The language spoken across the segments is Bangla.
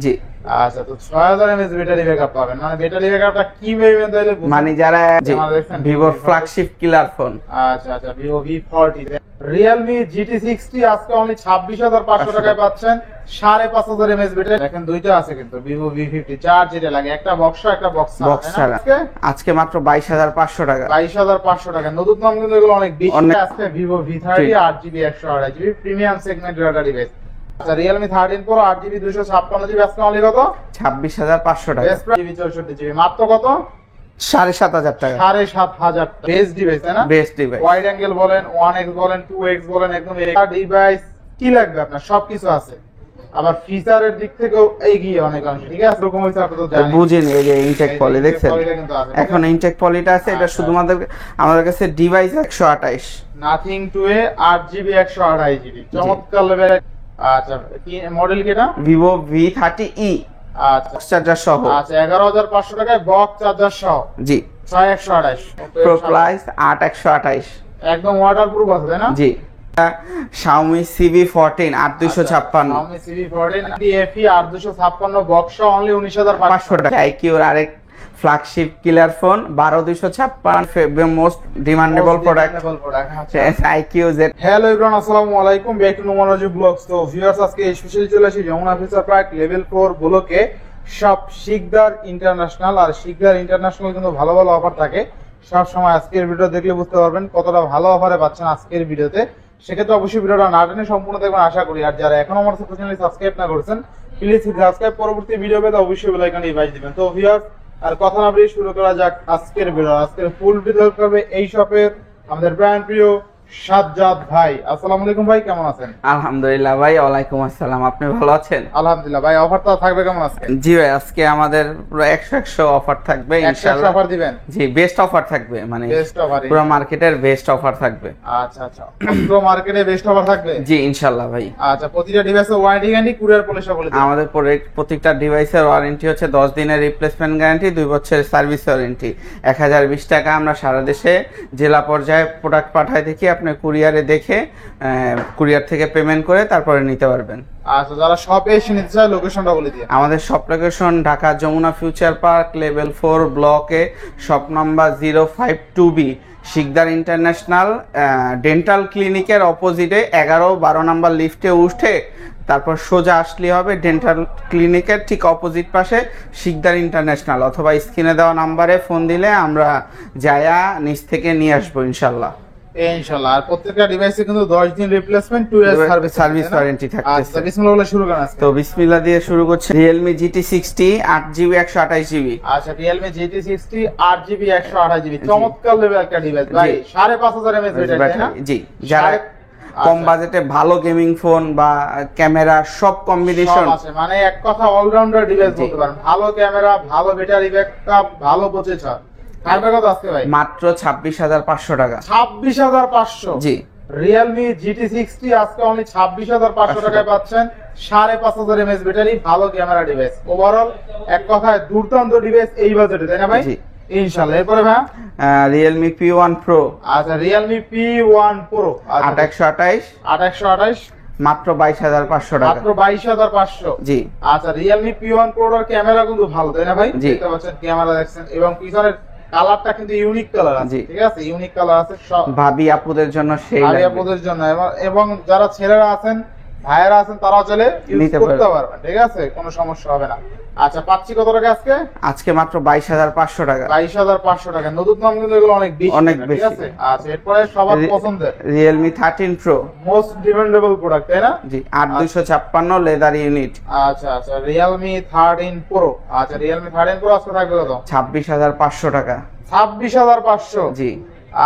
জি। আচ্ছা, তো 6000 mAh ব্যাটারি ব্যাকআপ পাবেন। মানে ব্যাটারি ব্যাকআপটা কি পাবেন তাহলে মানে যারা ভিভোর ফ্ল্যাগশিপ কিলার ফোন। আচ্ছা আচ্ছা, Vivo V40, Realme GT60 আজকে অনলি 26500 টাকায় পাচ্ছেন। 5500 mAh ব্যাটারি। দেখেন দুইটা আছে কিন্তু Vivo V50 চার যেটা লাগে, একটা বক্স একটা বক্স ছাড়া। আজকে মাত্র 22500 টাকা। 22500 টাকা। নতুন দাম কিন্তু এগুলো অনেক বেশি। আজকে Vivo V30 8GB 128GB premium সেগমেন্টের একটা ডিভাইস। আচ্ছা, Realme 13 Pro 8GB 256GB আজকে অনলি কত? 26500 টাকা। বেস্ট প্রাইস 64GB মাত্র কত? 7500 টাকা। 7500। বেস্ট ডিভাইস তাই না? Best device. ওয়াইড অ্যাঙ্গেল বলেন, 1x বলেন, 2x বলেন, একদম একটা ডিভাইস কি লাগবে আপনার সবকিছু আছে। আবার ফিচারের দিক থেকেও এগিয়ে অনেক অংশ। ঠিক আছে, এরকম হইছে আপনি তো জানেন। বুঝিনি, এই যে ইনটেক পলি দেখছেন? এখন ইনটেক পলিটা আছে, এটা শুধুমাত্র আমাদের কাছে device 128। Nothing to A 8GB 128GB চমৎকার লেভেল। আচ্ছা, কি মডেল কি এটা? Vivo V30e। আচ্ছা, চার্জার সহ। আচ্ছা, 11500 টাকায় বক্স চার্জার সহ। জি। 6128 প্রো প্লাস 8128 একদম ওয়াটারপ্রুফ আছে তাই না? জি। Xiaomi CV14 8256। Xiaomi CV14 DFE 8256 box only 19500 টাকা। IQ এর আরেক flagship killer phone 12256 most demandable product IQ Z। Hello everyone, আসসালামু আলাইকুম, ব্যাক টু নোমোলজি ব্লগস। তো ভিউয়ার্স, আজকে স্পেশালি চলে আসি যমুনা ফিউচার পার্ক লেভেল 4 ব্লকে সব শিকদার ইন্টারন্যাশনাল। আর শিকদার ইন্টারন্যাশনাল কিন্তু ভালো ভালো অফার থাকে সব সময়। আজকের ভিডিও দেখলে বুঝতে পারবেন কতটা ভালো অফারে পাচ্ছেন আজকের ভিডিওতে। সেক্ষেত্রে অবশ্যই ভিডিওটা না টেনে সম্পূর্ণ দেখবেন আশা করি। আর যারা এখনো আমার চ্যানেলটি সাবস্ক্রাইব না করেছেন প্লিজ সাবস্ক্রাইব, পরবর্তী ভিডিও পেতে অবশ্যই বেল আইকনে বাজিয়ে দিবেন। তো ভিউয়ার্স, আর কথা না বলে শুরু করা যাক আজকের ভিডিও। আজকের ফুল ভিডিও করবে এই শপের আমাদের ব্র্যান্ড প্রিয় সাজ্জাদ ভাই। আসসালামু আলাইকুম ভাই, কেমন আছেন? আলহামদুলিল্লাহ ভাই। ওয়ালাইকুম আসসালাম। আপনি ভালো আছেন? আলহামদুলিল্লাহ ভাই। অফারটা থাকবে কেমন আজকে? জি ভাই, আজকে আমাদের পুরো 100 অফার থাকবে ইনশাআল্লাহ। অফার দিবেন? জি, বেস্ট অফার থাকবে, মানে বেস্ট অফার, পুরো মার্কেটের বেস্ট অফার থাকবে। আচ্ছা আচ্ছা, পুরো মার্কেটে বেস্ট অফার থাকবে? জি ইনশাআল্লাহ ভাই। আচ্ছা, প্রতিটা ডিভাইসের ওয়ারেন্টি গ্যারান্টি কুরিয়ার পলিসি বলে দিন। আমাদের প্রত্যেকটা ডিভাইসের ওয়ারেন্টি হচ্ছে 10 দিনের রিপ্লেসমেন্ট গ্যারান্টি, 2 বছরের সার্ভিস ওয়ারেন্টি। 1020 টাকা আমরা সারা দেশে জেলা পর্যায়ে প্রোডাক্ট পাঠাই দেখি, আপনি কুরিয়ারে দেখে কুরিয়ার থেকে পেমেন্ট করে তারপরে নিতে পারবেন। আচ্ছা, যারা শপে এসে নিতে চায় লোকেশনটা বলে দিন। আমাদের shop location Dhaka Jamuna Future Park level 4 ব্লকে shop number 052B Sikder international dental ক্লিনিকের অপোজিটে 11-12 নাম্বার লিফটে উঠে তারপর সোজা আসলে হবে ডেন্টাল ক্লিনিকের ঠিক অপোজিট পাশে শিকদার ইন্টারন্যাশনাল, অথবা স্ক্রিনে দেওয়া নাম্বারে ফোন দিলে আমরা যায়া নিচ থেকে নিয়ে আসবো ইনশাল্লাহ। ইনশাআল্লাহ। আর প্রত্যেকটা ডিভাইসে কিন্তু 10 দিন রিপ্লেসমেন্ট, 2 ইয়ার সার্ভিস ওয়ারেন্টি থাকছে। আচ্ছা, বিসমিল্লাহ বলে শুরু করেন আজকে। তো বিসমিল্লাহ দিয়ে শুরু করছি। Realme GT60 8GB 128GB। আচ্ছা, Realme GT60 8GB 128GB চমৎকার লেভেল একটা ডিভাইস ভাই। 5500 mAh ব্যাটারি না? জি। যারা কম বাজেটে ভালো গেমিং ফোন বা ক্যামেরা সব কম্বিনেশন আছে, মানে এক কথা অলরাউন্ডার ডিভাইস বলতে পারেন। ভালো ক্যামেরা, ভালো ব্যাটারি ব্যাকআপ, ভালো প্রসেসর। থাকবে কত আজকে ভাই? মাত্র 26500 টাকা। 26500? জি। Realme GT60 আজকে অনলি 26500 টাকায় পাচ্ছেন। 5500 mAh ব্যাটারি, ভালো ক্যামেরা ডিভাইস। ওভারঅল এক কথায় দুর্দান্ত ডিভাইস এই বাজেটে, তাই না ভাই? জি ইনশাআল্লাহ। এরপরে ভাই Realme P1 Pro। আচ্ছা, Realme P1 Pro 8128 মাত্র 22500 টাকা। মাত্র 22500? জি। আচ্ছা, Realme P1 Pro এর ক্যামেরা কিন্তু ভালো, তাই না ভাই? জি। দেখতে পাচ্ছেন ক্যামেরা দেখছেন, এবং পিছনের কালারটা কিন্তু ইউনিক কালার আছে। ঠিক আছে, ইউনিক কালার আছে। ভাবি আপুদের জন্য সেই ভাবি আপুদের জন্য, এবং যারা ছেলেরা আছেন, ভাইয়েরা আছেন, তারাও চলে ইউজ করতে পারবেন। ঠিক আছে, কোনো সমস্যা হবে না। আচ্ছা, পাচ্ছি কত টাকা আজকে? আজকে মাত্র 22500 টাকা। 22500 টাকা। নতুন দাম কিন্তু এগুলো অনেক বেশি, অনেক ঠিক বেশি। আছে। আচ্ছা, এরপরে সবার পছন্দের Realme 13 Pro most demandable product, তাই না? জি। 8256 লেদার ইউনিট। আচ্ছা আচ্ছা, Realme 13 Pro। আচ্ছা, Realme 13 Pro আজকে থাকবে কত? 26500 টাকা। 26500? জি।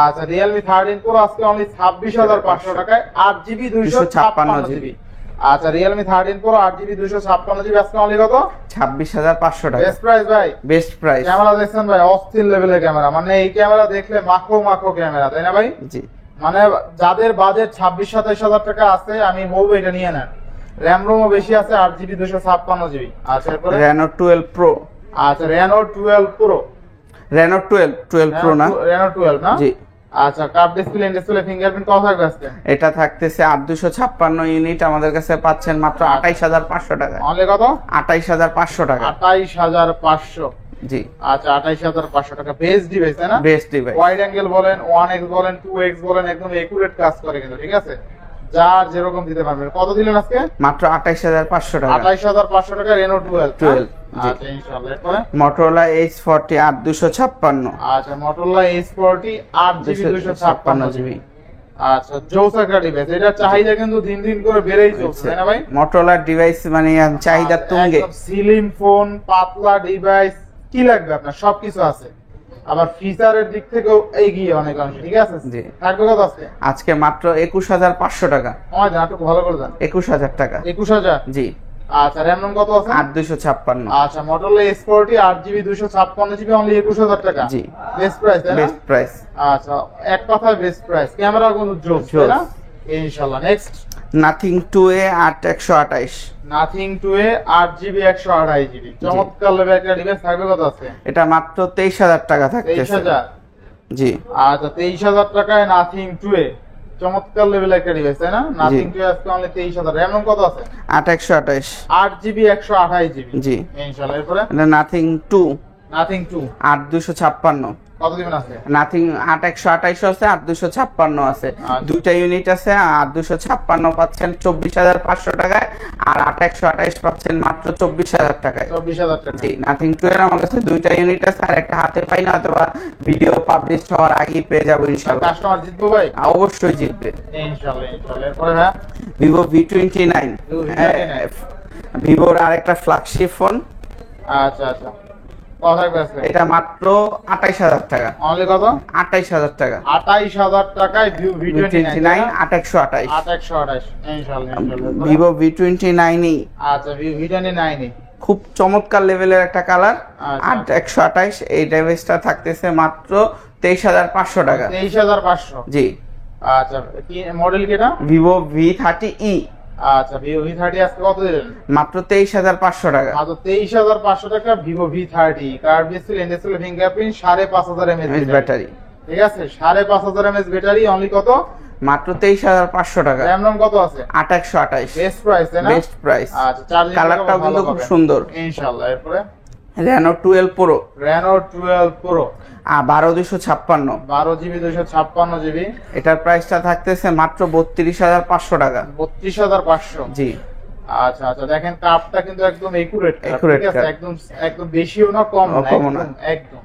আচ্ছা, Realme 13 Pro আজকে অনলি 26500 টাকায় 8GB 256GB। আচ্ছা, Realme 13 Pro 8GB 256GB আজকে অনলি কত? 26500 টাকা। বেস্ট প্রাইস ভাই। Best price. ক্যামেরা দেখছেন ভাই, অস্থির লেভেলের ক্যামেরা। মানে এই ক্যামেরা দেখলে মাখো মাখো ক্যামেরা, তাই না ভাই? জি। মানে যাদের বাজেট 26-27 টাকা আছে, আমি বলবো এটা নিয়ে নেন। র‍্যাম রোমও বেশি আছে, 8GB 256GB। আচ্ছা, এরপরে Reno 12 Pro। আচ্ছা, Reno 12 Pro। Reno 12 Pro না? Reno 12 না? জি। আচ্ছা কাপ ডিসপ্লে ডিসপ্লে ফিঙ্গারপ্রিন্ট কত থাকবে আজকে? এটা থাকতেছে 8256 ইউনিট, আমাদের কাছে পাচ্ছেন মাত্র 28500 টাকা। অনলি কত? 28500 টাকা। 28500। জি আচ্ছা 28500 টাকা। বেস্ট ডিভাইস তাই না? Best device. ওয়াইড অ্যাঙ্গেল বলেন, 1x বলেন, 2x বলেন, একদম একুরেট কাজ করে কিন্তু, ঠিক আছে? যার যেরকম দিতে পারবেন। কত দিলেন আজকে? মাত্র 28500 টাকা। 28500 টাকা রেনো 12। 12 জি। আচ্ছা ইনশাআল্লাহ। এরপরে Motorola H40 8256। আচ্ছা Motorola H40 8GB 256GB। আচ্ছা জোস একটা ডিভাইস। এটা চাহিদা কিন্তু দিন দিন করে বেড়েই চলছে তাই না ভাই? Motorola ডিভাইস মানে চাহিদা তুঙ্গে। একদম স্লিম ফোন, পাতলা ডিভাইস, কি লাগবে আপনার সবকিছু আছে। আবার ফিচারের দিক থেকেও এগিয়ে অনেক অংশ, ঠিক আছে? জি। থাকবে কত আজকে? আজকে মাত্র 21500 টাকা। আমাদের নাটক ভালো করে দেন। 21000 টাকা। 21000। জি। আচ্ছা র‍্যাম রম কত আছে? 8256। আচ্ছা Motorola S40 8GB 256GB only 21000 টাকা। জি। বেস্ট প্রাইস তাই না? Best price. আচ্ছা এক কথায় বেস্ট প্রাইস। ক্যামেরা কিন্তু জোস তাই না? ইনশাআল্লাহ। Next Nothing 2A 8128। Nothing 2A 8GB 128GB চমৎকার লেভেল একটা ডিভাইস। থাকবে কত আছে? এটা মাত্র 23000 টাকা থাকতেছে। 23000। জি। আচ্ছা 23000 টাকায় নাথিং 2A চমৎকার লেভেল একটা ডিভাইস তাই না? নাথিং 2A আজকে অনলি 23000। র‍্যাম রম কত আছে? 8128। 8GB 128GB। জি। ইনশাআল্লাহ। এরপরে এটা Nothing 2 নাথিং 2 8256। কত দিবেন আছে? নাথিং 8128 আছে, 8256 আছে। দুইটা ইউনিট আছে। 8256 পাচ্ছেন 24500 টাকায়, আর 8128 পাচ্ছেন মাত্র 24000 টাকায়। 24000 টাকা। জি। নাথিং 2 এর আমার কাছে দুইটা ইউনিট আছে, আর একটা হাতে পাই না, অথবা ভিডিও পাবলিশ হওয়ার আগেই পেয়ে যাবো ইনশাআল্লাহ। কাস্টমার জিতবো ভাই? অবশ্যই জিতবে। ইনশাআল্লাহ ইনশাআল্লাহ। এরপরে ভাই ভিভো V29। ভিভোর আরেকটা ফ্ল্যাগশিপ ফোন। আচ্ছা আচ্ছা কত থাকবে আজকে? এটা মাত্র 28000 টাকা। অনলি কত? 28000 টাকা। 28000 টাকায় V29 8128। 8128। ইনশাআল্লাহ ইনশাআল্লাহ। ভিভো V29 ই আচ্ছা V29 খুব চমৎকার লেভেলের একটা কালার। আচ্ছা। 8128। এই ডিভাইসটা থাকতেছে মাত্র 23500 টাকা। 23500। জি। আচ্ছা কি মডেল কি এটা? Vivo V30e। আচ্ছা Vivo V30 আজকে কত দিলেন? মাত্র 23500 টাকা। মাত্র 23500 টাকা Vivo V30 curve display display fingerprint 5500 mAh battery. ঠিক আছে 5500 mAh ব্যাটারি। অনলি কত? মাত্র 23500 টাকা। র‍্যাম রম কত আছে? 8128। বেস্ট প্রাইস তাই না? Best price. আচ্ছা চার্জিং কালারটাও কিন্তু খুব সুন্দর। ইনশাআল্লাহ। এরপরে Reno 12 Pro। Reno 12 Pro 12256। 12GB 256GB। এটার প্রাইসটা থাকতেছে মাত্র 32500 টাকা। 32500। জি। আচ্ছা আচ্ছা দেখেন কাপটা কিন্তু একদম একুরেট Accurate ঠিক আছে? cup। একদম একদম বেশিও না কম না, কমও না। একদম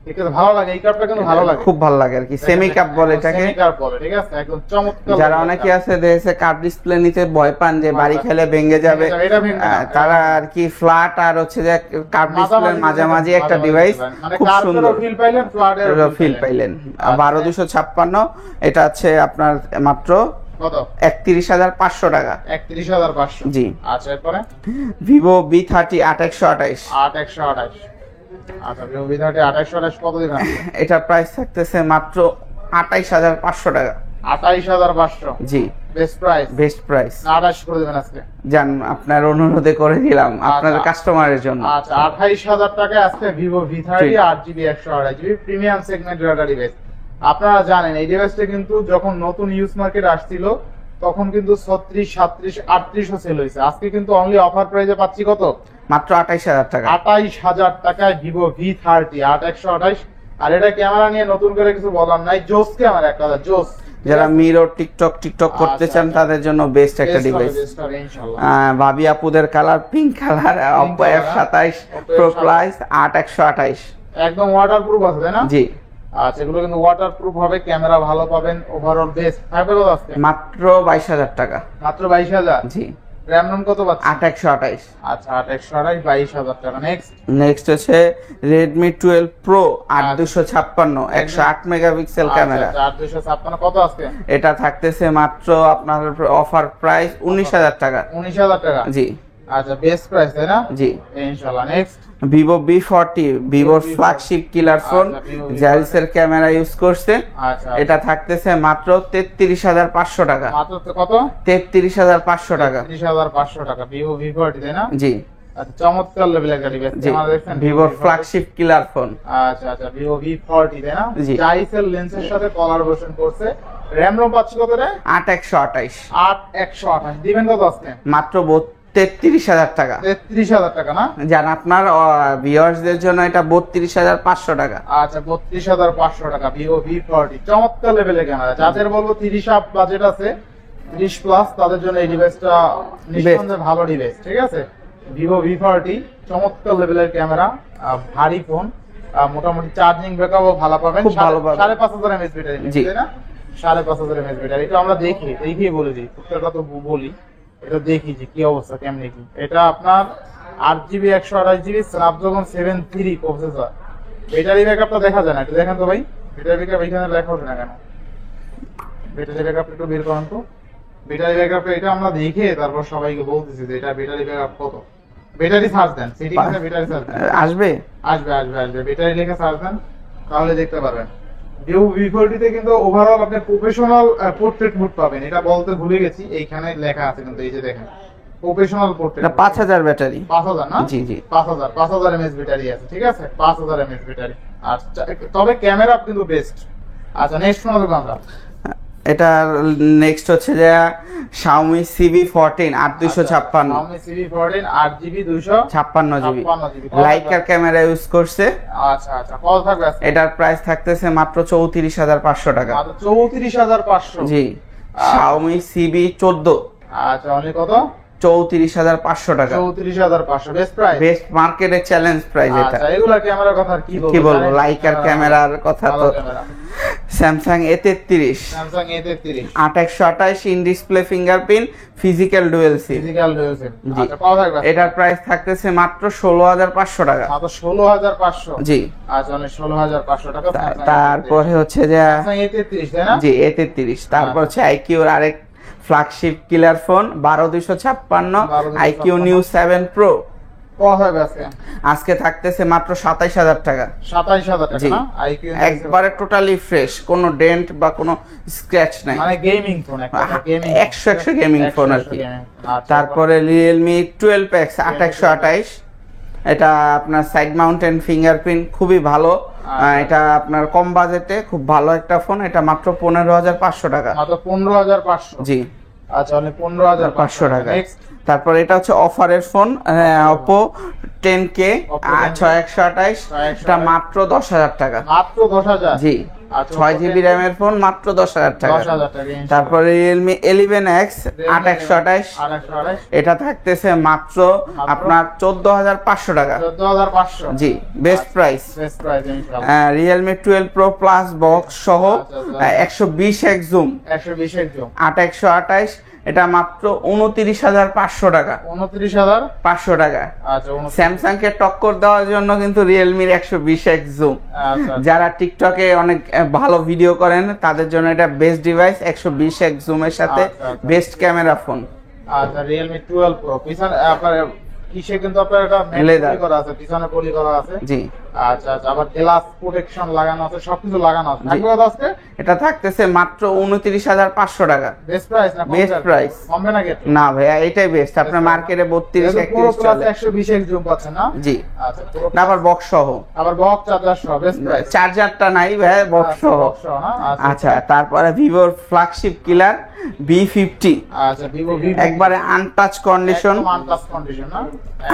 ঠিক আছে। ভালো লাগে এই কাপটা কিন্তু ভালো লাগে, খুব ভালো লাগে আর কি। সেমি কাপ বলে এটাকে। সেমি কাপ বলে, ঠিক আছে? একদম চমৎকার। যারা অনেকে আছে দেখেছে কাপ ডিসপ্লে নিতে ভয় পান যে বাড়ি খেলে ভেঙে যাবে, এটা ভেঙে না। তারা আর কি ফ্ল্যাট আর হচ্ছে যে কাপ ডিসপ্লের মাঝামাঝি একটা ডিভাইস, মানে খুব সুন্দর ফিল পাইলেন, ফ্ল্যাটের ফিল পাইলেন। 12256 এটা আছে আপনার মাত্র কত? 31500 টাকা। 31500। জি। আচ্ছা এরপরে ভিভো V30 8128। 8128। আচ্ছা Vivo V30 8128 কত দিবেন? এটা প্রাইস থাকতেছে মাত্র 28500 টাকা। 28500। জি। Best price. Best price. 28 করে দিবেন আজকে। জান আপনার অনুরোধে করে দিলাম আপনাদের কাস্টমারের জন্য। আচ্ছা 28000 টাকায় আজকে Vivo V30 8GB 128GB premium সেগমেন্টের একটা ডিভাইস। আপনারা জানেন এই ডিভাইসটা কিন্তু যখন নতুন ইউজ মার্কেট আসছিল তখন কিন্তু 36 37 38 সেল হয়েছে। আজকে কিন্তু অনলি অফার প্রাইসে পাচ্ছি কত? মাত্র 28000 টাকা। 28000 টাকায় Vivo V30 8128। আর এটা ক্যামেরা নিয়ে নতুন করে কিছু বলার নাই, জোস ক্যামেরা একটা জোস। যারা মিরর টিকটক করতে চান তাদের জন্য বেস্ট একটা ডিভাইস। ভাবি আপুদের colour pink colour, Oppo F27 Pro Plus 8128। একদম ওয়াটারপ্রুফ আছে তাই না? জি। আচ্ছা এগুলো কিন্তু ওয়াটারপ্রুফ হবে, ক্যামেরা ভালো পাবেন, ওভারঅল বেস্ট। থাকবে কত আজকে? মাত্র 22000 টাকা। মাত্র 22000। জি। র‍্যাম রম কত পাচ্ছেন? 8128। আচ্ছা 8128 22000 টাকা। নেক্সট হচ্ছে Redmi 12 Pro 8256 108 মেগাপিক্সেল ক্যামেরা। 8256 কত আজকে? এটা থাকতেছে মাত্র আপনার অফার প্রাইস 19000 টাকা। 19000 টাকা। জি। আচ্ছা বেস্ট প্রাইস তাই না? জি। ইনশাআল্লাহ। নেক্সট Vivo V40 ভিভোর ফ্ল্যাগশিপ কিলার ফোন, জারিসের ক্যামেরা ইউজ করছে। আচ্ছা এটা থাকতেছে মাত্র 33500 টাকা। মাত্র কত? 33500 টাকা। 33500 টাকা Vivo V40 তাই না? জি। আচ্ছা চমৎকার লেভেলের একটা ডিভাইস ক্যামেরা দেখছেন ভিভোর ফ্ল্যাগশিপ কিলার ফোন। আচ্ছা আচ্ছা ভিভো V40 তাই না জি। ডাইসেল লেন্সের সাথে কোলাবোরেশন করছে র‍্যাম রোম পাচ্ছি কত রে 8128 8128 দিবেন কত আজকে মাত্র 33,000 টাকা। 33,000 টাকা না জান আপনার ভিউয়ার্সদের জন্য এটা 32,500 টাকা। আচ্ছা 32,500 টাকা ভিভো V40 চমৎকার লেভেলের ক্যামেরা যাদের বলবো 30 আপ বাজেট আছে 30 প্লাস তাদের জন্য এই ডিভাইসটা নিঃসন্দেহে ভালো ডিভাইস ঠিক আছে ভিভো V40 চমৎকার লেভেলের ক্যামেরা ভারী ফোন মোটামুটি চার্জিং ব্যাকআপও ভালো পাবেন খুব ভালো পাবেন। 5,500 mAh ব্যাটারি জি। তাই না 5,500 mAh ব্যাটারি এটা আমরা দেখিয়ে বলে দিই প্রত্যেকটা তো বলি এটা দেখি যে কি অবস্থা কেমনে কি এটা আপনার 8GB 128GB Snapdragon 7 3 processor battery ব্যাকআপটা দেখা যায় না একটু দেখেন তো ভাই ব্যাটারি ব্যাকআপ এখানে লেখা ওঠে না কেন ব্যাটারি ব্যাকআপ একটু বের করুন তো ব্যাটারি ব্যাকআপ এটা আমরা দেখে তারপর সবাইকে বলতেছি যে এটা ব্যাটারি ব্যাকআপ কত ব্যাটারি চার্জ দেন সেটিংসে ব্যাটারি চার্জ দেন আসবে আসবে ব্যাটারি লেখা চার্জ দেন তাহলে দেখতে পারবেন ভিভো V40 তে কিন্তু ওভারঅল আপনি প্রফেশনাল পোর্ট্রেট মোড পাবেন এটা বলতে ভুলে গেছি এইখানে লেখা আছে কিন্তু এই যে দেখেন প্রফেশনাল পোর্ট্রেট এটা 5000 ব্যাটারি। 5000 না জি জি 5000 mAh ব্যাটারি আছে ঠিক আছে 5000 mAh ব্যাটারি আচ্ছা তবে ক্যামেরা কিন্তু বেস্ট আচ্ছা নেক্সট কোন দোকানটা এটা নেক্সট হচ্ছে যে Xiaomi CV14 8256 Xiaomi CV14 8GB 56GB 56GB liker camera use করছে। আচ্ছা আচ্ছা কত থাকবে আজকে এটার প্রাইস থাকতেছে মাত্র 34,500 টাকা। মাত্র 34,500 জি Xiaomi CV14 আচ্ছা অনলি কত 34,500 টাকা 34,500 বেস্ট প্রাইস বেস্ট মার্কেটের চ্যালেঞ্জ প্রাইস এটা। আচ্ছা এগুলা ক্যামেরার কথা আর কি বলবো লাইকার ক্যামেরার কথা তো Samsung A33 Samsung A33 8128 in display fingerprint physical dual SIM. Physical dual জি। আচ্ছা কত থাকবে এটার প্রাইস থাকতেছে মাত্র 16,500 টাকা। মাত্র 16,500 জি আচ্ছা অনলি 16,500 টাকা Samsung তারপরে হচ্ছে যে Samsung A33 তাই না জি A33 তারপর হচ্ছে IQ এর আরেক flagship killer phone 12256 IQ new 7 Pro কত থাকবে আজকে আজকে থাকতেছে মাত্র 27,000 টাকা। 27,000 টাকা জি। না IQ একবারে টোটালি ফ্রেশ কোনো ডেন্ট বা কোনো স্ক্র্যাচ নাই মানে গেমিং ফোন একটা গেমিং 100 গেমিং ফোন আর কি। তারপরে Realme 12X 8128 এটা আপনার সাইড মাউন্টেন ফিঙ্গারপ্রিন্ট খুবই ভালো। এটা আপনার কম বাজেটে খুব ভালো একটা ফোন এটা মাত্র 15,500 টাকা। মাত্র 15,500 জি আচ্ছা অনলি 15,500 টাকা। নেক্সট তারপর এটা হচ্ছে অফারের ফোন Oppo 10K 6128 এটা মাত্র 10,000 টাকা। মাত্র 10,000 জি আচ্ছা 6GB RAM এর ফোন মাত্র 10,000 টাকা। 10,000 টাকা তারপরে Realme 11X 8128 828 এটা থাকতেছে মাত্র আপনার 14,500 টাকা। 14,500 জি বেস্ট প্রাইস। বেস্ট প্রাইস ইনশাআল্লাহ Realme 12 Pro Plus বক্স সহ 120x জুম 120 একদম 8128 এটা মাত্র 29,500 টাকা। 29,500 টাকা। আচ্ছা স্যামসাং কে টক্কর দেওয়ার জন্য কিন্তু রিয়েলমির 120x জুম আচ্ছা যারা টিকটকে অনেক ভালো ভিডিও করেন তাদের জন্য এটা বেস্ট ডিভাইস 120x জুমের সাথে বেস্ট ক্যামেরা ফোন। আচ্ছা Realme 12 Pro পিছনে আপনার কিসে কিন্তু আপনার এটা Leather করা আছে পিছনে পলি করা আছে জি আচ্ছা আচ্ছা আবার গ্লাস প্রোটেকশন লাগানো আছে সবকিছু লাগানো আছে থাকবে কত আজকে এটা থাকতেছে মাত্র 29,500 টাকা। বেস্ট প্রাইস না বেস্ট প্রাইস কমবে না কি না ভাইয়া এটাই বেস্ট আপনার মার্কেটে 32 31 চলে 120 জুম পাচ্ছেন না জি আচ্ছা না আবার বক্স সহ আবার বক্স চার্জার সহ বেস্ট প্রাইস চার্জারটা নাই ভাই বক্স সহ। আচ্ছা তারপরে ভিভোর ফ্ল্যাগশিপ কিলার B50 আচ্ছা Vivo একবারে আনটাচ কন্ডিশন আনটাচ কন্ডিশন না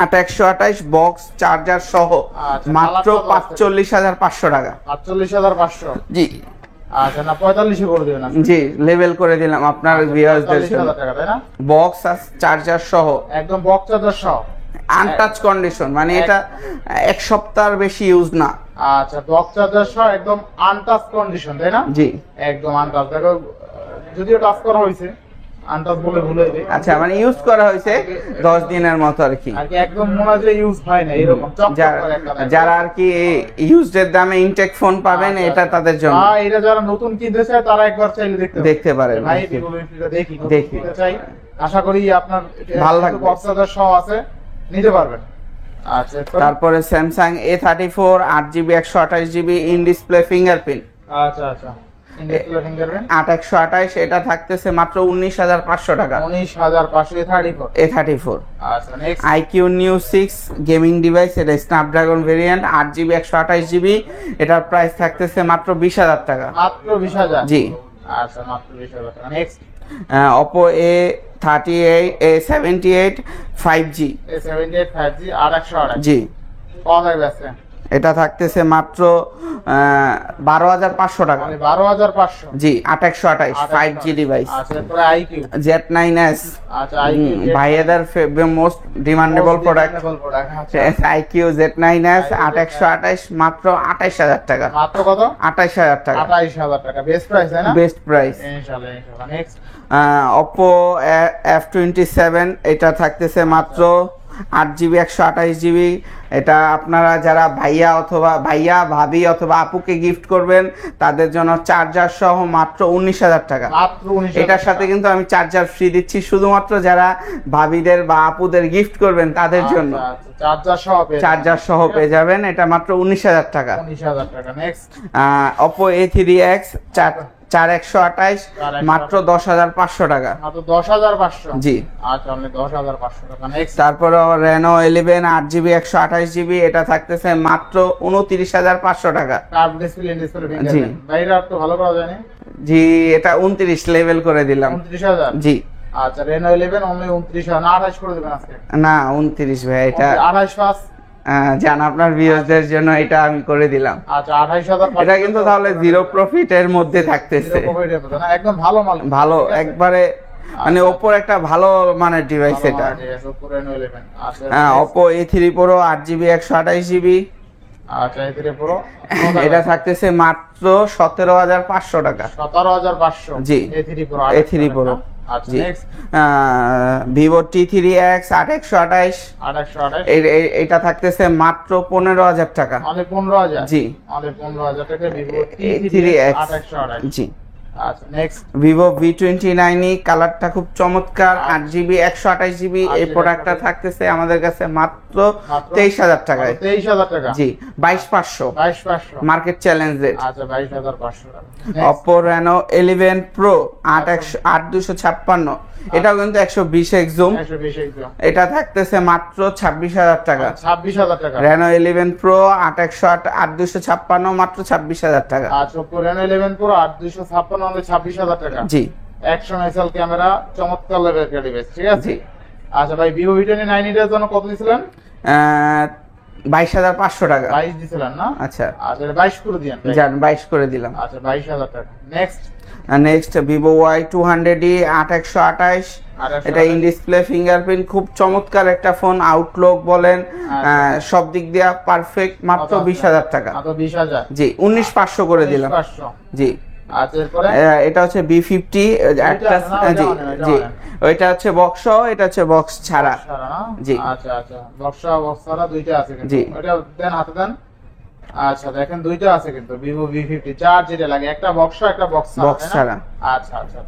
8128 বক্স চার্জার সহ আচ্ছা, মাত্র 45,500 টাকা। 45,500 জি আচ্ছা না 45 করে দিবেন না জি লেভেল করে দিলাম আপনার ভিউয়ারদের জন্য 45,000 টাকা তাই না বক্স আর চার্জার সহ একদম বক্স চার্জার সহ আনটাচ কন্ডিশন মানে এটা এক সপ্তাহের বেশি ইউজ না। আচ্ছা বক্স চার্জার সহ একদম আনটাচ কন্ডিশন তাই না জি একদম আনটাচ দেখো যদিও টাচ করা হয়েছে আনটাচ বলে ভুলে যাবে আচ্ছা মানে ইউজ করা হয়েছে 10 দিনের মতো আর কি। আর কি একদম মনে হয় যে ইউজ হয় না এরকম চকচক করে একটা যারা আর কি ইউজড এর দামে ইনটেক ফোন পাবেন এটা তাদের জন্য। এটা যারা নতুন কিনতে চায় তারা একবার চাইলে দেখতে পারেন। ভাই Vivo V50 দেখি দেখি চাই আশা করি আপনার ভালো লাগবে বক্স চার্জার সহ আছে নিতে পারবেন। আচ্ছা তারপরে Samsung A34 8GB 128GB in display fingerprint আচ্ছা আচ্ছা ডিসপ্লে ফিঙ্গারপ্রিন্ট 8128, এটা থাকতেছে মাত্র 19500 টাকা। 19500 A34। আচ্ছা next IQ Neo 6 gaming device, এটা স্ন্যাপড্রাগন ভেরিয়েন্ট 8GB 128GB, এটার প্রাইস থাকতেছে মাত্র 20000 টাকা। মাত্র 20000? জি। আচ্ছা মাত্র 20000 টাকা। Next Oppo A78 5G, A78 5G 8128। জি। কত থাকবে আজকে? এটা থাকতেছে মাত্র 12500 টাকা। মানে 12500? জি, 8128 5G ডিভাইস। আচ্ছা এরপরে IQ Z9s, আচ্ছা IQ ভাইয়াদের মোস্ট ডিমান্ডেবল প্রোডাক্ট। আচ্ছা IQ Z9s 8128 মাত্র 28000 টাকা। মাত্র কত? 28000 টাকা, 28000 টাকা। বেস্ট প্রাইস তাই না? Best price. ইনশাআল্লাহ ইনশাআল্লাহ। নেক্সট Oppo F27, এটা থাকতেছে মাত্র 8GB 128GB। এটা আপনারা যারা ভাইয়া ভাবি অথবা আপুকে গিফট করবেন তাদের জন্য চার্জার সহ মাত্র 19000 টাকা। মাত্র 19000। এটার সাথে কিন্তু আমি চার্জার ফ্রি দিচ্ছি শুধুমাত্র যারা ভাবিদের বা আপুদের গিফট করবেন তাদের জন্য। চার্জার সহ পেয়ে যাবেন, এটা মাত্র 19000 টাকা। 19000 টাকা। নেক্সট Oppo A3X 4128 মাত্র 10500 টাকা। মাত্র 10500? জি। আচ্ছা অনলি 10500 টাকা। নেক্সট তারপরে Reno 11 8GB 128GB, এটা থাকতেছে মাত্র 29500 টাকা। Curve display fingerprint. বাইরে আর তো ভালো করা যায় না? জি, এটা 29 লেভেল করে দিলাম। 29000? জি। আচ্ছা Reno 11 অনলি 29000 না 28 করে দিবেন আজকে? না 29 ভাই, এটা 28 পাস জান আপনার ভিউয়ারদের জন্য এটা আমি করে দিলাম। আচ্ছা 28000। এটা কিন্তু তাহলে জিরো প্রফিটের মধ্যে থাকতেছে। জিরো প্রফিটের মধ্যে না, একদম ভালো মাল, ভালো একবারে মানে Oppo একটা ভালো মানের ডিভাইস এটা। Oppo Reno 11। আচ্ছা Oppo A3 Pro 8GB 128GB, আচ্ছা A3 Pro এটা থাকতেছে মাত্র 17500 টাকা। 17500? জি। A3 Pro। আচ্ছা জি। নেক্সট Vivo T3X 8128, এটা থাকতেছে মাত্র 15000 টাকা। অনলি 15000? জি। অনলি 15000 টাকা Vivo T3X 8128। জি। আচ্ছা নেক্সট Vivo V29e, কালারটা খুব চমৎকার, 8GB 128GB। এই প্রোডাক্টটা থাকতেছে আমাদের কাছে মাত্র 23000 টাকায়। 23000 টাকা? জি। 22500 মার্কেট চ্যালেঞ্জ রেট। আচ্ছা 22500 টাকা। Oppo Reno 11 Pro 8256, এটাও কিন্তু 120x জুম, 120x জুম। এটা থাকতেছে মাত্র 26000 টাকা। 26000 টাকা? Reno 11 Pro 8256 মাত্র 26000 টাকা। আচ্ছা Oppo Reno 11 Pro 8256 অনলি 26000 টাকা। জি। 100 মেগাপিক্সেল ক্যামেরা, চমৎকার লেভেলের ডিভাইস, ঠিক আছে? জি। আচ্ছা ভাই Vivo V29 এর জন্য কত দিছিলেন? 22500 টাকা। 22 দিছিলেন না? আচ্ছা। আচ্ছা 22 করে দিয়েন। জান 22 করে দিলাম। আচ্ছা 22000 টাকা। নেক্সট Vivo Y200e 8128, এটা ইন ডিসপ্লে ফিঙ্গারপ্রিন্ট, খুব চমৎকার একটা ফোন। আউটলুক বলেন সব দিক দিয়ে পারফেক্ট, মাত্র 20000 টাকা। মাত্র 20000? জি। 19500 করে দিলাম। 19500? জি। আচ্ছা এরপরে এটা হচ্ছে B50 একটা। জি জি, ওইটা হচ্ছে বক্স, এটা হচ্ছে বক্স ছাড়া। জি। আচ্ছা আচ্ছা বক্স ছাড়া দুইটা আছে কিন্তু। জি। এটা দেন হাতে দেন। আচ্ছা দেখেন দুইটা আছে কিন্তু Vivo V50 চার যেটা লাগে, একটা বক্স একটা বক্স ছাড়া। আচ্ছা আচ্ছা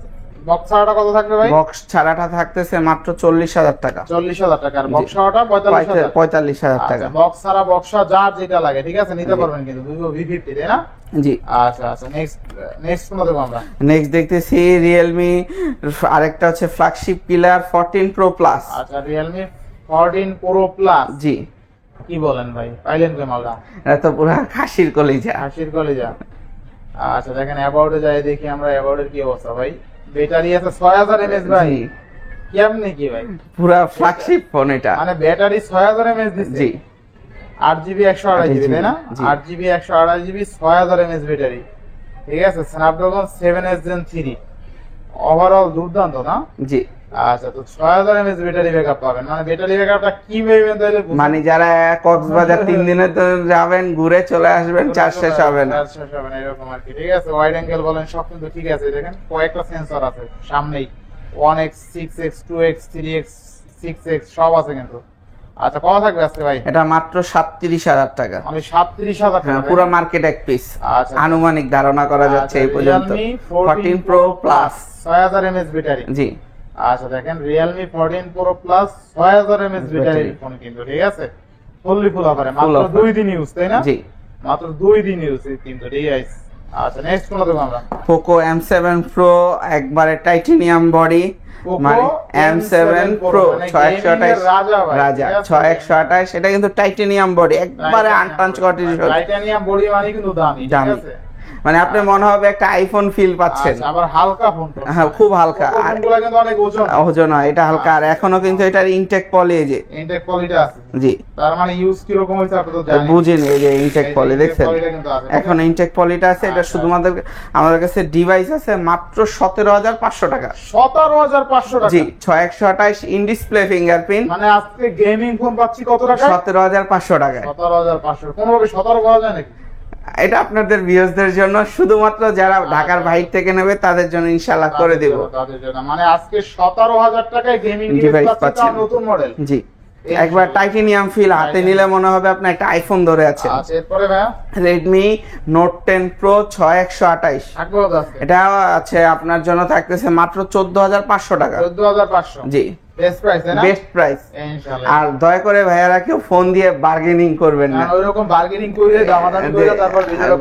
বক্স ছাড়াটা কত থাকবে ভাই? বক্স ছাড়াটা থাকতেছে মাত্র 40000 টাকা। 40000 টাকা। আর বক্স ছাড়াটা 45000 টাকা। বক্স ছাড়া বক্স যার যেটা লাগে, ঠিক আছে, নিতে পারবেন কিন্তু Vivo V50, তাই না? জি। আচ্ছা আচ্ছা নেক্সট কোন দেব আমরা? নেক্সট দেখতেছি Realme, আরেকটা হচ্ছে ফ্ল্যাগশিপ কিলার 14 Pro Plus। আচ্ছা Realme 14 Pro Plus। জি। কি বলেন ভাই, পাইলেন কই মালটা? এটা তো পুরো খাসির কলিজা। খাসির কলিজা। আচ্ছা দেখেন অ্যাবাউটে যাই দেখি আমরা অ্যাবাউটের কি অবস্থা ভাই। ব্যাটারি আছে 6000 mAh ভাই। কেমনে কি ভাই? পুরো ফ্ল্যাগশিপ ফোন এটা। মানে ব্যাটারি 6000 mAh দিচ্ছে? জি। 8GB 128GB, তাই না? 8GB 128GB 6000 mAh ব্যাটারি, ঠিক আছে। Snapdragon 7s Gen 3, ওভারঅল দুর্দান্ত না? জি। আচ্ছা তো 6000 mAh ব্যাটারি ব্যাকআপ পাবেন, মানে ব্যাটারি ব্যাকআপটা কি ভাবেন তাহলে? মানে যারা কক্সবাজার 3 দিনে তো যাবেন, ঘুরে চলে আসবেন, চার্জ শেষ হবে না। এরকম আর কি, ঠিক আছে। ওয়াইড অ্যাঙ্গেল বলেন সব কিন্তু ঠিক আছে। দেখেন কয়েকটা সেন্সর আছে সামনেই, 1x 6x 2x 3x 6x সব আছে কিন্তু। আচ্ছা কত থাকবে আজকে ভাই? এটা মাত্র 37000 টাকা। আমি 37000 টাকা? পুরো মার্কেট এক পিস। আচ্ছা আনুমানিক ধারণা করা যাচ্ছে এই পর্যন্ত। Realme 14 Pro Plus 6000 mAh battery. জি। আচ্ছা দেখেন Realme 14 Pro Plus 6000 mAh battery phone কিন্তু, ঠিক আছে। ফুল অফারে মাত্র 2 দিন ইউজ, তাই না? জি। মাত্র 2 দিন ইউজ কিন্তু, ঠিক আছে। আচ্ছা নেক্সট কোন দেখব আমরা? পোকো M7 Pro একবারে টাইটানিয়াম বডি, মানে M7 Pro 6128 রাজা 6128, এটা কিন্তু টাইটানিয়াম বডি, একবারে আনটাচ কন্ডিশন। টাইটানিয়াম বডি মানে কিন্তু দামি, ঠিক আছে? মানে আপনি মনে হবে একটা আইফোন ফিল পাচ্ছেন। আবার হালকা ফোন, হ্যাঁ খুব হালকা, আর ফোনগুলো কিন্তু অনেক ওজন হয়, এটা হালকা। আর এখনো কিন্তু এটার ইনটেক পলি, এই যে ইনটেক পলিটা আছে, জি, তার মানে ইউজ কি রকম হইছে আপনি তো জানেন, বুঝেন। এই যে ইনটেক পলি দেখছেন, এখন ইনটেক পলিটা আছে। এটা শুধুমাত্র আমাদের কাছে ডিভাইস আছে মাত্র 17,500 টাকা। 17,500 টাকা, জি, 6128 ইন ডিসপ্লে ফিঙ্গারপ্রিন্ট। মানে আজকে গেমিং ফোন পাচ্ছি কত টাকা? 17,500 টাকায়। 17,500 কোনোভাবে 17 পাওয়া যায় নাকি? এটা আপনাদের ভিউয়ারদের জন্য, শুধুমাত্র যারা ঢাকার বাইরে থেকে নেবে তাদের জন্য ইনশাআল্লাহ করে দেব। তাদের জন্য মানে আজকে 17,000 টাকায় গেমিং ডিভাইস পাচ্ছেন, নতুন মডেল। জি, একবার টাইটানিয়াম ফিল, হাতে নিলে মনে হবে আপনি একটা আইফোন ধরে আছেন। আচ্ছা এরপরে ভাই Redmi Note 10 Pro 6128, এটা আছে আপনার জন্য থাকতেছে মাত্র 14,500 টাকা। 14,500, জি বেস্ট প্রাইস না? বেস্ট প্রাইস ইনশাআল্লাহ। আর দয়া করে ভাইয়ারা কেউ ফোন দিয়ে বার্গেনিং করবেন না, ওইরকম বার্গেনিং করে দামাদামি করে তারপর ভিডিও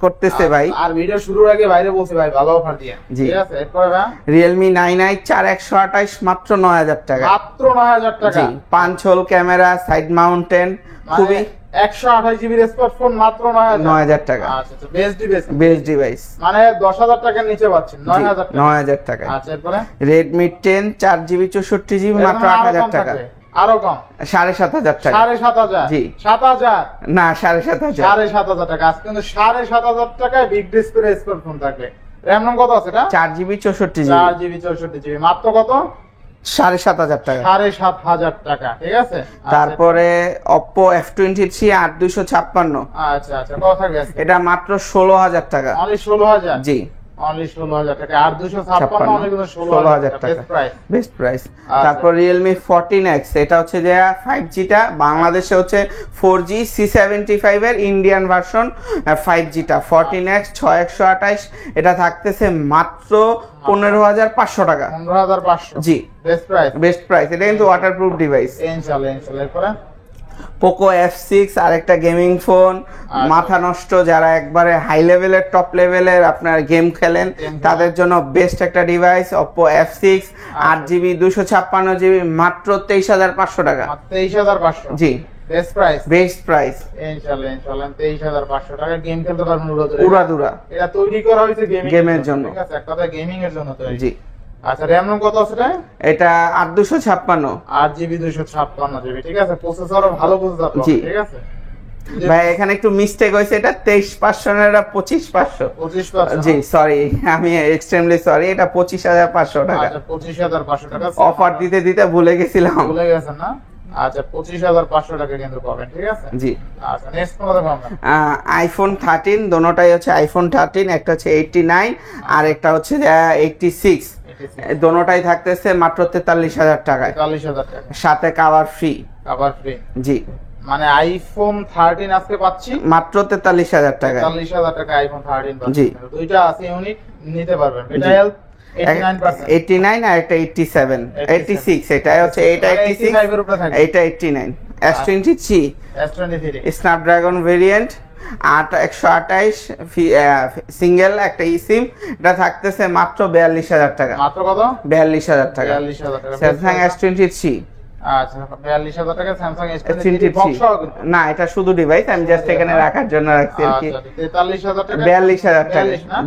করতেছে ভাই। আর ভিডিও শুরুর আগে বাইরে বলছি ভাই ভালো অফার দিয়ে, ঠিক আছে? এরপরে ভাই Realme 9i 4128 মাত্র 9,000 টাকা। মাত্র 9,000 টাকা। জি, 5 হোল ক্যামেরা, সাইড মাউন্টেন, খুবই 128 জিবি স্মার্টফোন মাত্র 9,000 টাকা। আচ্ছা আচ্ছা, বেস্ট ডিভাইস, বেস্ট ডিভাইস, মানে 10,000 টাকার নিচে পাচ্ছেন 9,000 টাকা। 9,000 টাকা। আচ্ছা এরপরে Redmi 10 4GB 64GB মাত্র 8,000 টাকা। আরো কম 7,500 টাকা। 7,500? জি 7,000 না, 7,500। 7,500 টাকা। আজকে কিন্তু 7,500 টাকায় বিগ ডিসপ্লে স্মার্টফোন থাকবে। র‍্যাম রম কত আছে এটা? 4GB 64GB। 4GB 64GB মাত্র কত? 7,500 টাকা। 7,500 টাকা, ঠিক আছে? তারপরে Oppo F23 8256। আচ্ছা আচ্ছা, কত থাকবে আজকে? এটা মাত্র 16,000 টাকা। অনলি 16,000? জি অনলি 16,000 টাকা। 8256 অনলি 16,000 টাকা, বেস্ট প্রাইস। Best price. তারপর Realme 14X, এটা হচ্ছে যে 5G টা, বাংলাদেশে হচ্ছে 4G C75 এর ইন্ডিয়ান ভার্সন 5G টা 14X 6128, এটা থাকতেছে মাত্র 15,500 টাকা। 15,500, জি বেস্ট প্রাইস। বেস্ট প্রাইস, এটা কিন্তু ওয়াটারপ্রুফ ডিভাইস। ইনশাআল্লাহ ইনশাআল্লাহ। এরপরে পোকো F6 আরেকটা গেমিং ফোন, মাথা নষ্ট যারা একবারে হাই লেভেলের টপ লেভেলের আপনার গেম খেলেন তাদের জন্য বেস্ট একটা device Oppo F6 8GB 256GB মাত্র 23,500 টাকা। 23,500, জি বেস্ট প্রাইস। বেস্ট প্রাইস ইনশাআল্লাহ ইনশাআল্লাহ। 23,500 টাকা গেম খেলতে পারবেন উড়াদুরা। এটা তৈরি করা হয়েছে গেমের জন্য, ঠিক আছে? একটা গেমিং এর জন্য তৈরি। জি আচ্ছা র‍্যাম রম কত আছে এটা? এটা 8/256। 8GB 256GB, ঠিক আছে? প্রসেসরও ভালো প্রসেসর, ঠিক আছে? ভাই এখানে একটু মিস্টেক হয়েছে, এটা 23,500 না, এটা 25,500। 25,500, জি সরি, আমি এক্সট্রিমলি সরি, এটা 25,500 টাকা। আচ্ছা 25,500 টাকা অফার দিতে দিতে ভুলে গেছিলাম। ভুলে গেছেন না? আচ্ছা 25,500 টাকা কিন্তু পাবেন, ঠিক আছে? জি আচ্ছা নেক্সট কোন দেখব আমরা? আইফোন 13, দোনোটাই হচ্ছে আইফোন 13, একটা হচ্ছে 89 আর একটা হচ্ছে 86। দোনোটাই থাকতেছে মাত্র 43,000 টাকায়। 43,000 টাকা, সাথে কভার ফ্রি। কভার ফ্রি, জি মানে আইফোন 13 আজকে পাচ্ছি মাত্র 43,000 টাকায়। 43,000 টাকা আইফোন 13 পাচ্ছি। জি দুইটা আছে ইউনিট, নিতে পারবেন। এটা 89%, 89 আর একটা 87 86, এটা হচ্ছে এটা 86 এর উপরে থাকে, এটা 89। S23 S23 Snapdragon variant 128 single একটা সিম, এটা থাকতেছে মাত্র 42,000 টাকা। মাত্র কত? 42,000 টাকা। 42,000 টাকা। Samsung S23। আচ্ছা 42,000 টাকা স্যামসাং S23 বক্স সহ না, এটা শুধু ডিভাইস, আমি জাস্ট এখানে রাখার জন্য রাখছি আর কি। আচ্ছা 43,000 টাকা, 42,000 টাকা।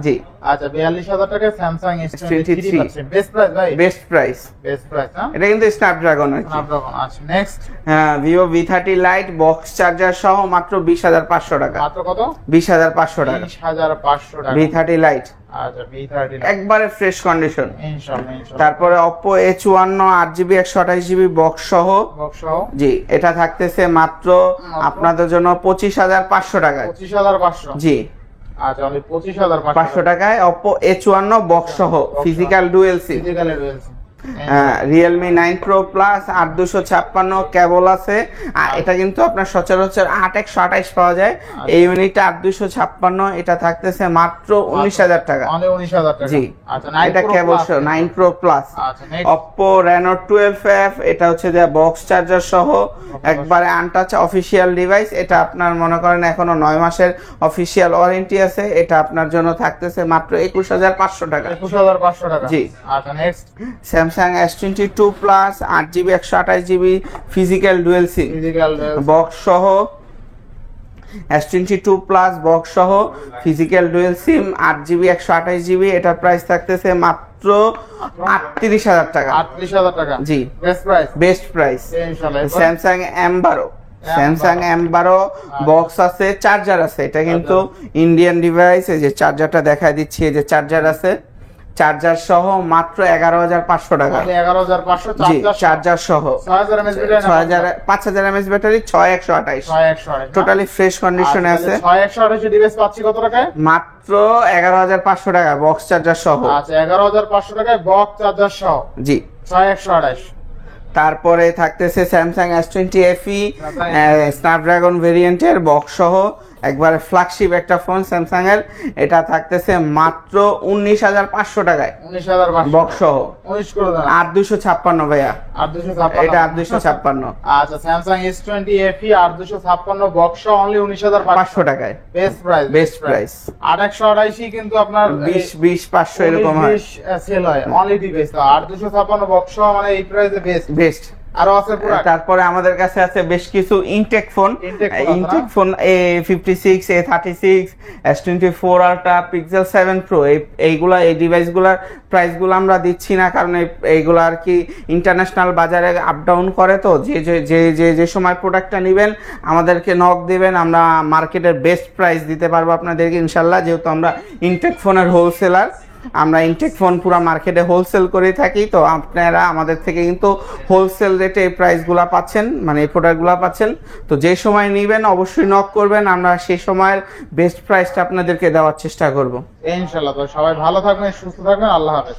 জি আচ্ছা 42,000 টাকা স্যামসাং S23 পাচ্ছেন। বেস্ট প্রাইস ভাই, বেস্ট প্রাইস, বেস্ট প্রাইস না? এটা কিন্তু স্ন্যাপড্রাগন আছে। স্ন্যাপড্রাগন। আচ্ছা next Vivo V30 Lite box charger সহ মাত্র 20,500 টাকা। মাত্র কত? 20,500 টাকা। 20,500 টাকা V30 Lite, আচ্ছা V30 একবারে ফ্রেশ কন্ডিশন। ইনশাআল্লাহ ইনশাআল্লাহ। তারপরে Oppo A51 8GB 128GB box সহ, বক্স সহ, জি এটা থাকতেছে মাত্র আপনাদের জন্য 25,500 টাকায়। 25,500, জি আচ্ছা আমি 25,500 500 টাকায় Oppo A51 বক্স সহ ফিজিক্যাল ডুয়েল সিম। ফিজিক্যাল রয়েছে। রিয়েলমি 9 প্রো প্লাস 8256 কেবল আছে। এটা কিন্তু আপনার সচরাচর 8128 পাওয়া যায়, এই ইউনিটটা 8256, এটা থাকতেছে মাত্র 19000 টাকা। অনলি 19000 টাকা। জি, আচ্ছা, এটা কেবল 9 প্রো প্লাস। আচ্ছা, নেক্সট Oppo Reno 12F, এটা হচ্ছে যে বক্স চার্জার সহ একবারে আনটাচ অফিশিয়াল ডিভাইস। এটা আপনার মনে করেন এখনো 9 মাসের অফিশিয়াল ওয়ারেন্টি আছে। এটা আপনার জন্য থাকতেছে মাত্র 21500 টাকা। 21500 টাকা। জি। আচ্ছা, next Samsung S22 plus 8GB 128GB physical dual সিম ফিজিক্যাল বক্স সহ, S22 প্লাস বক্স সহ ফিজিক্যাল ডুয়েল সিম 8GB 128GB, এটার প্রাইস থাকতেছে মাত্র 38000 টাকা। 38000 টাকা। জি, বেস্ট প্রাইস। Best price. ইনশাআল্লাহ। Samsung M12, Samsung M12 box আছে, চার্জার আছে। এটা কিন্তু ইন্ডিয়ান ডিভাইস। এই যে চার্জারটা দেখায় দিচ্ছি, এই যে চার্জার আছে, চার্জার সহ মাত্র 11500 টাকা। 11500 জি, চার্জার সহ 6000 mAh battery, 5000 mAh battery, 6128 6128 totally fresh কন্ডিশনে আছে। 6128 ডিভাইস পাচ্ছি কত টাকায়? মাত্র 11500 টাকা বক্স চার্জার সহ। আচ্ছা, 11500 টাকায় বক্স চার্জার সহ। জি, 6128। তারপরে থাকতেছে স্যামসাং S20 FE স্ন্যাপড্রাগন ভেরিয়েন্টের বক্স সহ, একবারে ফ্ল্যাগশিপ একটা ফোন স্যামসাং এর। এটা থাকতেছে মাত্র 19500 টাকায় 19500 বক্স সহ। 19 করে দেন। 8256 ভাইয়া, 8256। এটা 8256 আচ্ছা, স্যামসাং S20 FE 8256 বক্স সহ অনলি 19500 টাকায়। Best price. Best price. 8128 কিন্তু আপনার 20 500 এরকম হয়, 20 সেল হয় অনলি ডিভাইস। তো 8256 বক্স সহ মানে এই প্রাইসে বেস্ট। বেস্ট। আরো আছে পুরো। তারপরে আমাদের কাছে আছে বেশ কিছু intact phone. Intact phone A56, A36, S24 Ultra, Pixel 7 Pro, এইগুলা এই ডিভাইসগুলোর প্রাইসগুলো আমরা দিচ্ছি না, কারণ এইগুলো আর কি ইন্টারন্যাশনাল বাজারে আপ ডাউন করে। তো যে সময় প্রোডাক্টটা নেবেন আমাদেরকে নক দিবেন, আমরা মার্কেটের বেস্ট প্রাইস দিতে পারবো আপনাদেরকে ইনশাল্লাহ। যেহেতু আমরা ইনটেক ফোনের হোলসেলার, আমরা ইনটেক ফোন পুরো মার্কেটে হোলসেল করে থাকি। তো আপনারা আমাদের থেকে কিন্তু হোলসেল রেটে এই প্রাইসগুলো পাচ্ছেন, মানে এই প্রোডাক্টগুলো পাচ্ছেন। তো যে সময় নেবেন অবশ্যই নক করবেন, আমরা সেই সময়ের বেস্ট প্রাইসটা আপনাদেরকে দেওয়ার চেষ্টা করব ইনশাআল্লাহ। তো সবাই ভালো থাকবেন, সুস্থ থাকবেন, আল্লাহ হাফেজ।